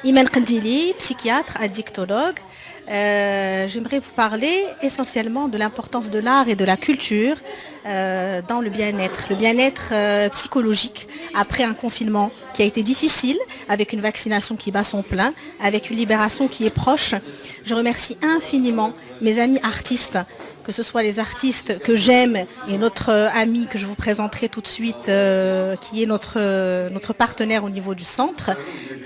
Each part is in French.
Imen Kandili, psychiatre, addictologue. J'aimerais vous parler essentiellement de l'importance de l'art et de la culture dans le bien-être psychologique après un confinement qui a été difficile, avec une vaccination qui bat son plein, avec une libération qui est proche. Je remercie infiniment mes amis artistes, que ce soit les artistes que j'aime et notre ami que je vous présenterai tout de suite, qui est notre partenaire au niveau du centre,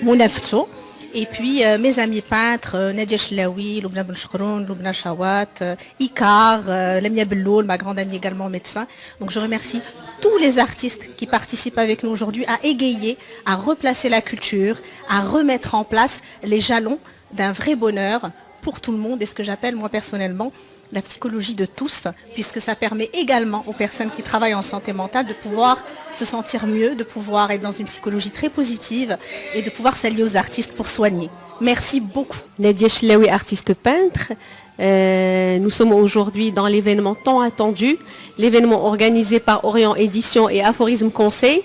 Mounafto. Et puis mes amis peintres, Nadia Chlaoui, Loubna Benchkroun, Loubna Chawat, Ikar, Lamia Belloul, ma grande amie également médecin. Donc je remercie tous les artistes qui participent avec nous aujourd'hui à égayer, à replacer la culture, à remettre en place les jalons d'un vrai bonheur pour tout le monde et ce que j'appelle moi personnellement la psychologie de tous, puisque ça permet également aux personnes qui travaillent en santé mentale de pouvoir se sentir mieux, de pouvoir être dans une psychologie très positive et de pouvoir s'allier aux artistes pour soigner. Merci beaucoup. Nadia Chlaoui, artiste peintre. Nous sommes aujourd'hui dans l'événement tant attendu, l'événement organisé par Orient Édition et Aphorisme Conseil.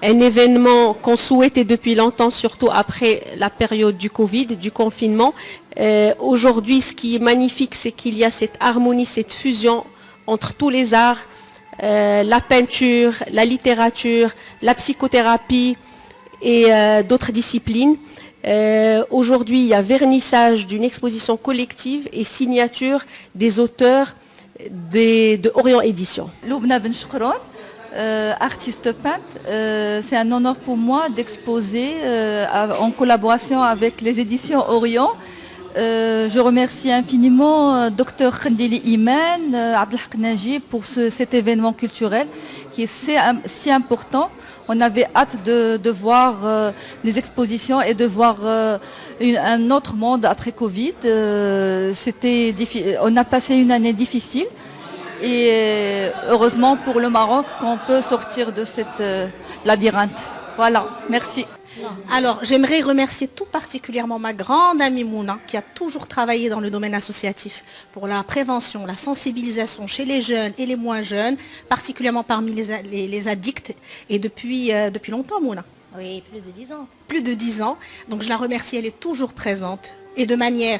Un événement qu'on souhaitait depuis longtemps, surtout après la période du Covid, du confinement. Aujourd'hui, ce qui est magnifique, c'est qu'il y a cette harmonie, cette fusion entre tous les arts, la peinture, la littérature, la psychothérapie et d'autres disciplines. Aujourd'hui, il y a vernissage d'une exposition collective et signature des auteurs de Orient Édition. Loubna Benchkroun, artiste peintre, c'est un honneur pour moi d'exposer en collaboration avec les éditions Orient. Je remercie infiniment Dr Khandili Imen, Abdelhak Najib pour cet événement culturel qui est si important. On avait hâte de voir des expositions et de voir un autre monde après Covid. On a passé une année difficile et heureusement pour le Maroc qu'on peut sortir de cette labyrinthe. Voilà, merci. Alors, j'aimerais remercier tout particulièrement ma grande amie Mouna, qui a toujours travaillé dans le domaine associatif pour la prévention, la sensibilisation chez les jeunes et les moins jeunes, particulièrement parmi les addicts, et depuis longtemps, Mouna. Oui, plus de 10 ans. Plus de 10 ans. Donc, je la remercie, elle est toujours présente, et de manière,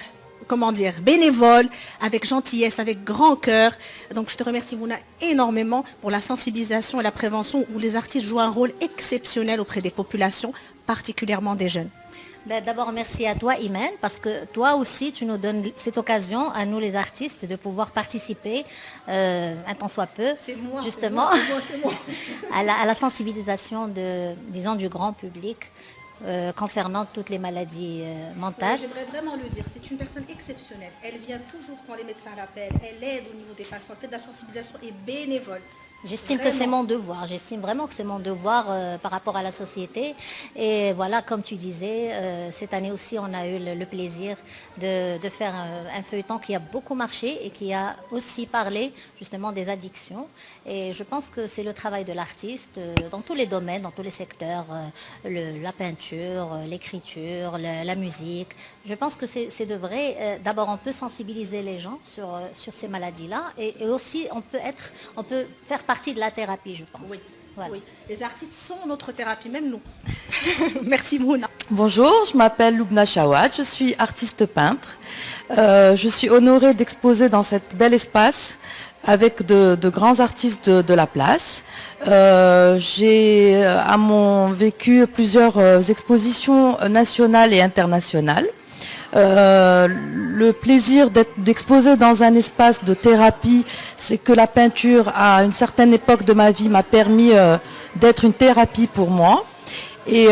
bénévole, avec gentillesse, avec grand cœur. Donc je te remercie Mouna énormément pour la sensibilisation et la prévention où les artistes jouent un rôle exceptionnel auprès des populations, particulièrement des jeunes. D'abord, merci à toi, Imen, parce que toi aussi, tu nous donnes cette occasion, à nous les artistes, de pouvoir participer, un temps soit peu, justement, à la sensibilisation du grand public. Concernant toutes les maladies mentales. J'aimerais vraiment le dire, c'est une personne exceptionnelle. Elle vient toujours quand les médecins l'appellent, elle aide au niveau des patients, fait de la sensibilisation et bénévole. J'estime que c'est mon devoir, j'estime vraiment que c'est mon devoir par rapport à la société. Et voilà, comme tu disais, cette année aussi, on a eu le plaisir de faire un feuilleton qui a beaucoup marché et qui a aussi parlé justement des addictions. Et je pense que c'est le travail de l'artiste dans tous les domaines, dans tous les secteurs, la peinture, l'écriture, la musique. Je pense que c'est de vrai. D'abord, on peut sensibiliser les gens sur ces maladies-là et aussi on peut faire partie de la thérapie, je pense. Oui. Voilà. Oui. Les artistes sont notre thérapie, même nous. Merci Mouna. Bonjour, je m'appelle Loubna Chawat, je suis artiste peintre. Je suis honorée d'exposer dans cet bel espace avec de grands artistes de la place. J'ai à mon vécu plusieurs expositions nationales et internationales. Le plaisir d'exposer dans un espace de thérapie, c'est que la peinture, à une certaine époque de ma vie, m'a permis d'être une thérapie pour moi. Et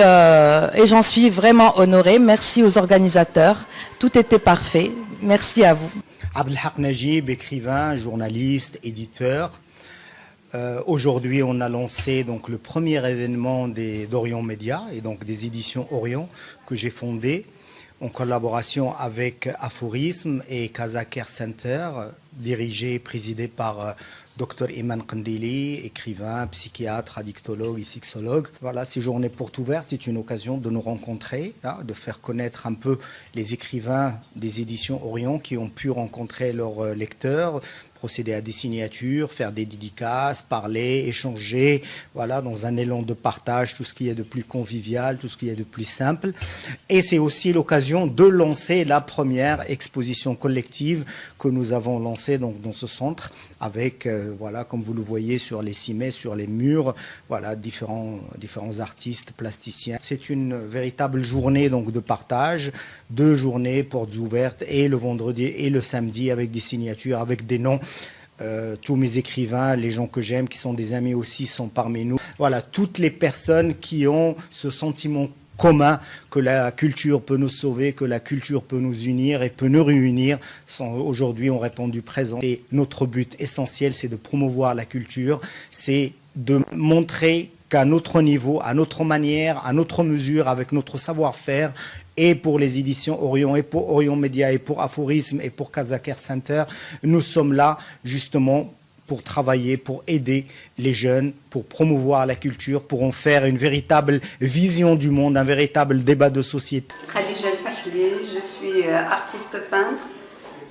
j'en suis vraiment honorée. Merci aux organisateurs. Tout était parfait. Merci à vous. Abdelhak Najib, écrivain, journaliste, éditeur. Aujourd'hui, on a lancé donc le premier événement d'Orient Média et donc des éditions Orient que j'ai fondé en collaboration avec Aphorisme et Casa Care Center, dirigé et présidé par Dr Iman Kandili, écrivain, psychiatre, addictologue et sexologue. Voilà, ces journées portes ouvertes est une occasion de nous rencontrer, là, de faire connaître un peu les écrivains des éditions Orient qui ont pu rencontrer leurs lecteurs, procéder à des signatures, faire des dédicaces, parler, échanger, voilà, dans un élan de partage, tout ce qui est de plus convivial, tout ce qui est de plus simple. Et c'est aussi l'occasion de lancer la première exposition collective que nous avons lancée donc, dans ce centre avec, voilà, comme vous le voyez sur les cimets, sur les murs, voilà, différents artistes, plasticiens. C'est une véritable journée donc, de partage, 2 journées, portes ouvertes, et le vendredi et le samedi avec des signatures, avec des noms. Tous mes écrivains, les gens que j'aime, qui sont des amis aussi, sont parmi nous. Voilà, toutes les personnes qui ont ce sentiment commun que la culture peut nous sauver, que la culture peut nous unir et peut nous réunir, aujourd'hui ont répondu présent. Et notre but essentiel, c'est de promouvoir la culture, c'est de montrer qu'à notre niveau, à notre manière, à notre mesure, avec notre savoir-faire, et pour les éditions Orient, et pour Orient Média, et pour Aphorisme, et pour Casa Care Center, nous sommes là justement pour travailler, pour aider les jeunes, pour promouvoir la culture, pour en faire une véritable vision du monde, un véritable débat de société. Khadija El-Fahli, je suis artiste peintre.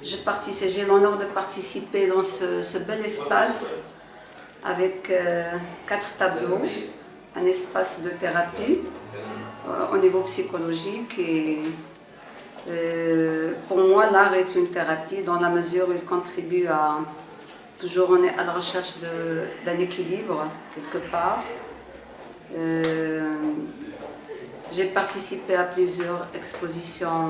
J'ai l'honneur de participer dans ce bel espace avec 4 tableaux, un espace de thérapie au niveau psychologique. Et pour moi, l'art est une thérapie dans la mesure où il contribue à... Toujours on est à la recherche d'un équilibre quelque part. J'ai participé à plusieurs expositions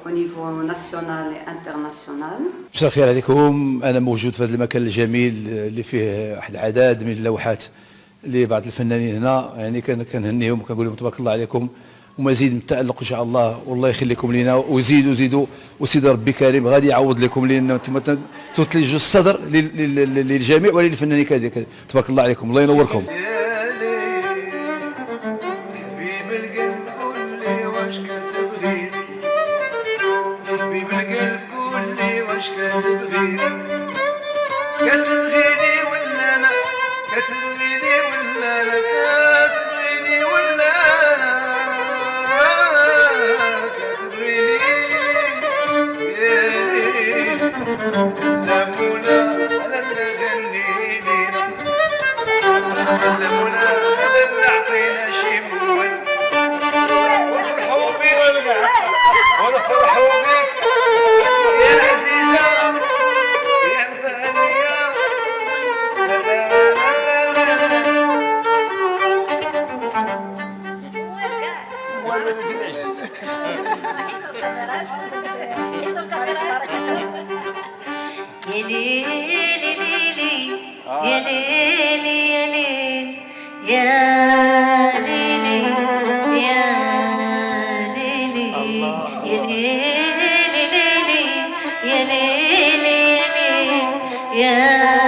au niveau national et international. مساء الخير عليكم. أنا موجود في هذا المكان الجميل اللي فيه واحد العدد من اللوحات لبعض الفنانين هنا، يعني كنهنيهم وكنقول لهم تبارك الله عليكم ومزيد من التألق إن شاء الله، والله يخليكم لينا وزيدوا وسيدي ربي كريم غادي يعوض لكم، لأن أنتم تثلجوا الصدر للجميع وللفنانين كذلك. تبارك الله عليكم، الله ينوركم. حبيب القلب قول لي واش كتبغيني، حبيب القلب قول لي واش كتبغيني، كتبغيني ولا لا، كتبغيني ولا لا، كتبغيني ولا لا، كتبغيني لا منى انا اللي غنينا، لا منى انا اللي عطينا شي مول، وفرحوا بك ونفرحوا بك يا عزيزة يا غالية. يا ليلي ليلي يا ليلي يا ليلي يا ليلي يا ليلي يا ليلي ليلي يا ليلي يا ليلي يا